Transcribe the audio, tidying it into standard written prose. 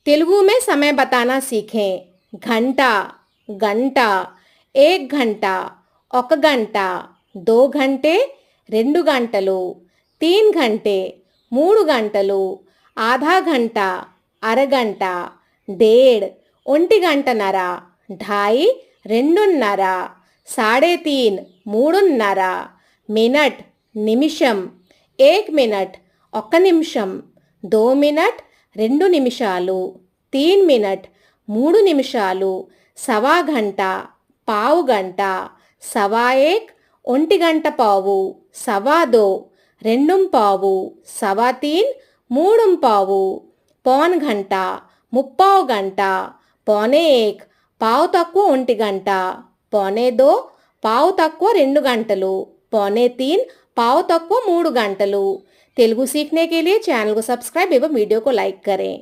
तेलुगु में समय बताना सीखें। घंटा, गंटा, 1 घंटा, 1 गंटा, 2 घंटे, 2 గంటలు, 3 घंटे, 3 గంటలు, आधा घंटा, అరగంట, 1.5, 1 గంటన్నర, 2.5, 2:30, 3.5, 3:30, మినిట్, నిమిషం, 1 మినిట్, 1 నిమిషం, 2 మినిట్, 2 నిమిషాలు, 3 మినిట్, 3 నిమిషాలు, సవా గంట, పావు గంట, సవా ఏక్, 1 గంట పావు, సవా దో, 2 పావు, సవా తీన్, 3 పావు, పౌన్ గంట, ముప్పావు గంట, పౌనే ఏక్, పావు తక్కువ 1 గంట, పౌనే దో, పావు తక్కువ 2 గంటలు, पौने 3, पाव तक को 3 గంటలు। तेलुगु सीखने के लिए चैनल को सब्सक्राइब एवं वीडियो को लाइक करें।